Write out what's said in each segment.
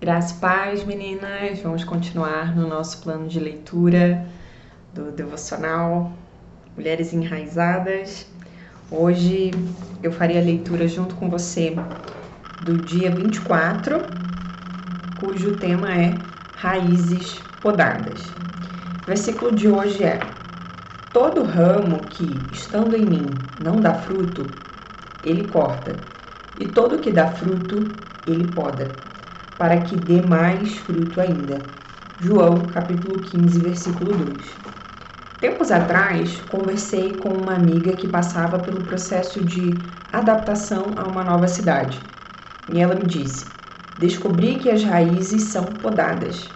Graça e paz, meninas. Vamos continuar no nosso plano de leitura do devocional Mulheres Enraizadas. Hoje eu farei a leitura junto com você do dia 24, cujo tema é Raízes Podadas. O versículo de hoje é: todo ramo que, estando em mim, não dá fruto, ele corta, e todo que dá fruto, ele poda, para que dê mais fruto ainda. João, capítulo 15, versículo 2. Tempos atrás, conversei com uma amiga que passava pelo processo de adaptação a uma nova cidade. E ela me disse: descobri que as raízes são podadas.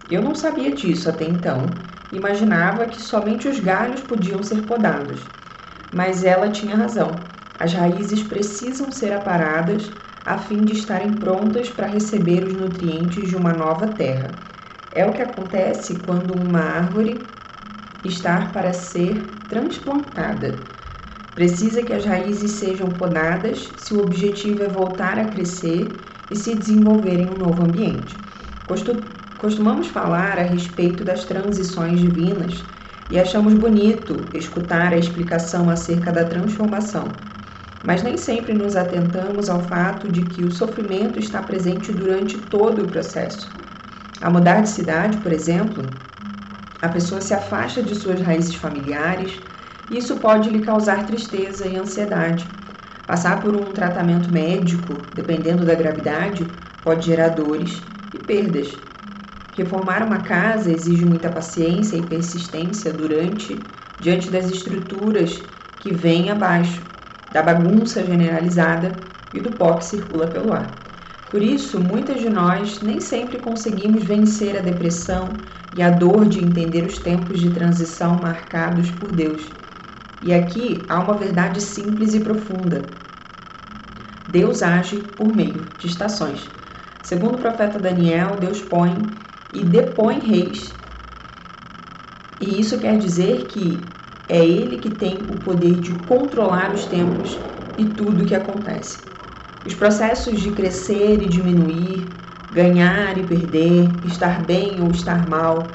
Eu não sabia disso até então, imaginava que somente os galhos podiam ser podados. Mas ela tinha razão. As raízes precisam ser aparadas a fim de estarem prontas para receber os nutrientes de uma nova terra. É o que acontece quando uma árvore está para ser transplantada. Precisa que as raízes sejam podadas se o objetivo é voltar a crescer e se desenvolver em um novo ambiente. Costumamos falar a respeito das transições divinas e achamos bonito escutar a explicação acerca da transformação. Mas nem sempre nos atentamos ao fato de que o sofrimento está presente durante todo o processo. Ao mudar de cidade, por exemplo, a pessoa se afasta de suas raízes familiares e isso pode lhe causar tristeza e ansiedade. Passar por um tratamento médico, dependendo da gravidade, pode gerar dores e perdas. Reformar uma casa exige muita paciência e persistência diante das estruturas que vêm abaixo, da bagunça generalizada e do pó que circula pelo ar. Por isso, muitas de nós nem sempre conseguimos vencer a depressão e a dor de entender os tempos de transição marcados por Deus. E aqui há uma verdade simples e profunda. Deus age por meio de estações. Segundo o profeta Daniel, Deus põe e depõe reis. E isso quer dizer que é Ele que tem o poder de controlar os tempos e tudo o que acontece. Os processos de crescer e diminuir, ganhar e perder, estar bem ou estar mal,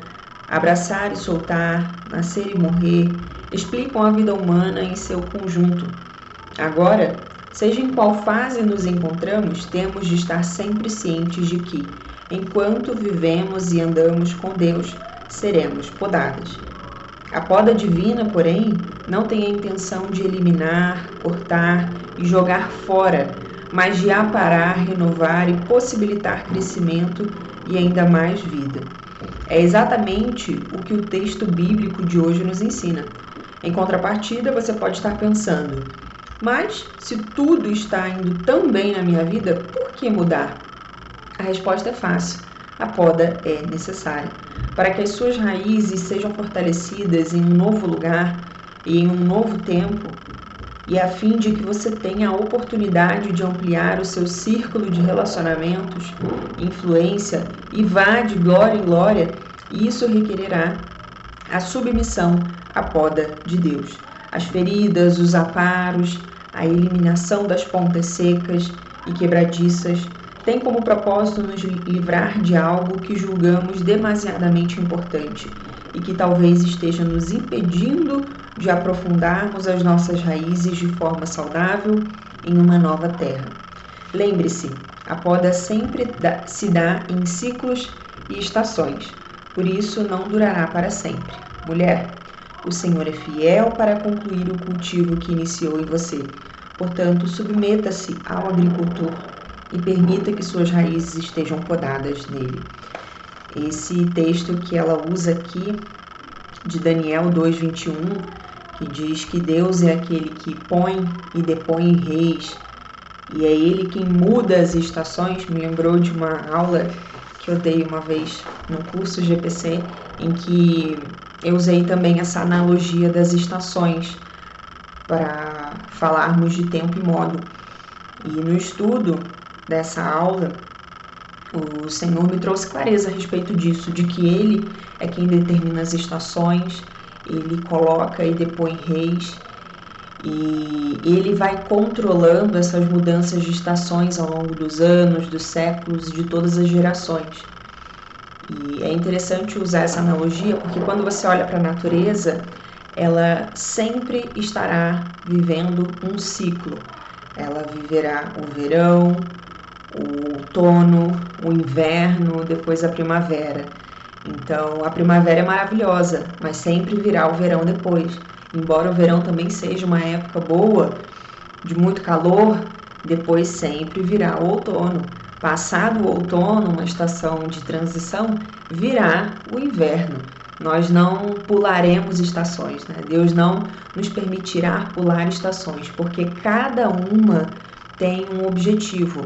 abraçar e soltar, nascer e morrer, explicam a vida humana em seu conjunto. Agora, seja em qual fase nos encontramos, temos de estar sempre cientes de que, enquanto vivemos e andamos com Deus, seremos podadas. A poda divina, porém, não tem a intenção de eliminar, cortar e jogar fora, mas de aparar, renovar e possibilitar crescimento e ainda mais vida. É exatamente o que o texto bíblico de hoje nos ensina. Em contrapartida, você pode estar pensando: mas se tudo está indo tão bem na minha vida, por que mudar? A resposta é fácil. A poda é necessária para que as suas raízes sejam fortalecidas em um novo lugar e em um novo tempo, e a fim de que você tenha a oportunidade de ampliar o seu círculo de relacionamentos, influência e vá de glória em glória. E isso requererá a submissão à poda de Deus. As feridas, os aparos, a eliminação das pontas secas e quebradiças tem como propósito nos livrar de algo que julgamos demasiadamente importante e que talvez esteja nos impedindo de aprofundarmos as nossas raízes de forma saudável em uma nova terra. Lembre-se, a poda sempre se dá em ciclos e estações, por isso não durará para sempre. Mulher, o Senhor é fiel para concluir o cultivo que iniciou em você. Portanto, submeta-se ao agricultor e permita que suas raízes estejam podadas nele. Esse texto que ela usa aqui, de Daniel 2:21, que diz que Deus é aquele que põe e depõe reis, e é Ele quem muda as estações, me lembrou de uma aula que eu dei uma vez no curso GPC, em que eu usei também essa analogia das estações para falarmos de tempo e modo. E no estudo dessa aula, o Senhor me trouxe clareza a respeito disso, de que Ele é quem determina as estações, Ele coloca e depõe reis, e ele vai controlando essas mudanças de estações ao longo dos anos, dos séculos e de todas as gerações. E é interessante usar essa analogia porque quando você olha para a natureza, ela sempre estará vivendo um ciclo. Ela viverá o verão, o outono, o inverno, depois a primavera. Então, a primavera é maravilhosa, mas sempre virá o verão depois. Embora o verão também seja uma época boa, de muito calor, depois sempre virá o outono. Passado o outono, uma estação de transição, virá o inverno. Nós não pularemos estações, né? Deus não nos permitirá pular estações, porque cada uma tem um objetivo.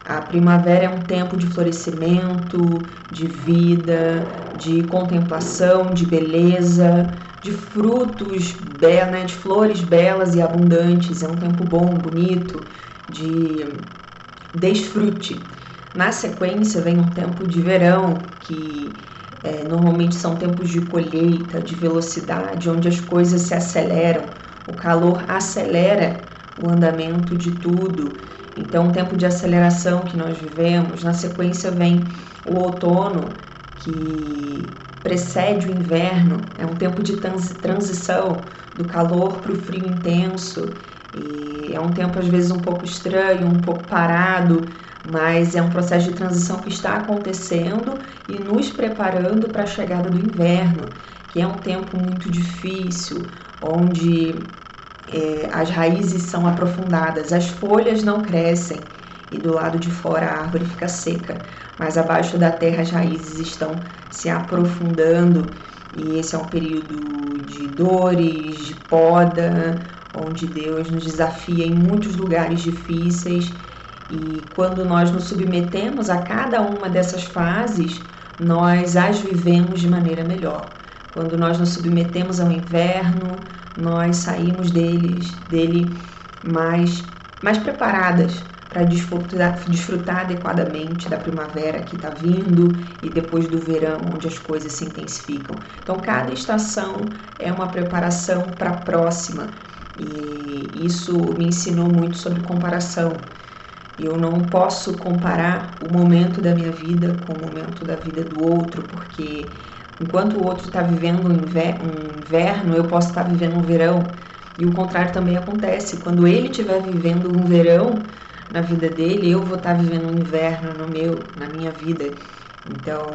A primavera é um tempo de florescimento, de vida, de contemplação, de beleza, de frutos, né, de flores belas e abundantes. É um tempo bom, bonito, de desfrute. Na sequência vem um tempo de verão, que normalmente são tempos de colheita, de velocidade, onde as coisas se aceleram. O calor acelera o andamento de tudo. Então, um tempo de aceleração que nós vivemos. Na sequência vem o outono, que precede o inverno. É um tempo de transição do calor para o frio intenso. E é um tempo, às vezes, um pouco estranho, um pouco parado, mas é um processo de transição que está acontecendo e nos preparando para a chegada do inverno, que é um tempo muito difícil, onde as raízes são aprofundadas, as folhas não crescem e do lado de fora a árvore fica seca, mas abaixo da terra as raízes estão se aprofundando e esse é um período de dores, de poda, onde Deus nos desafia em muitos lugares difíceis e quando nós nos submetemos a cada uma dessas fases, nós as vivemos de maneira melhor. Quando nós nos submetemos ao inverno, nós saímos dele mais preparadas para desfrutar adequadamente da primavera que está vindo e depois do verão, onde as coisas se intensificam. Então, cada estação é uma preparação para a próxima e isso me ensinou muito sobre comparação. Eu não posso comparar o momento da minha vida com o momento da vida do outro, porque enquanto o outro está vivendo um inverno, eu posso estar vivendo um verão. E o contrário também acontece. Quando ele estiver vivendo um verão na vida dele, eu vou estar vivendo um inverno na minha vida. Então,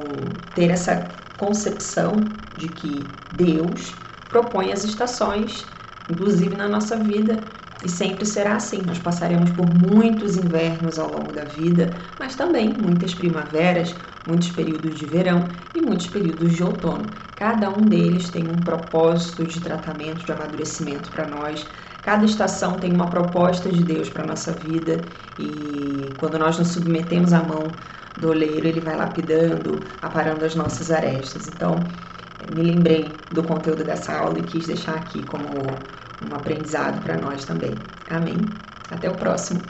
ter essa concepção de que Deus propõe as estações, inclusive na nossa vida, e sempre será assim. Nós passaremos por muitos invernos ao longo da vida, mas também muitas primaveras, muitos períodos de verão e muitos períodos de outono. Cada um deles tem um propósito de tratamento, de amadurecimento para nós. Cada estação tem uma proposta de Deus para a nossa vida e quando nós nos submetemos à mão do oleiro, ele vai lapidando, aparando as nossas arestas. Então, me lembrei do conteúdo dessa aula e quis deixar aqui como um aprendizado para nós também. Amém. Até o próximo.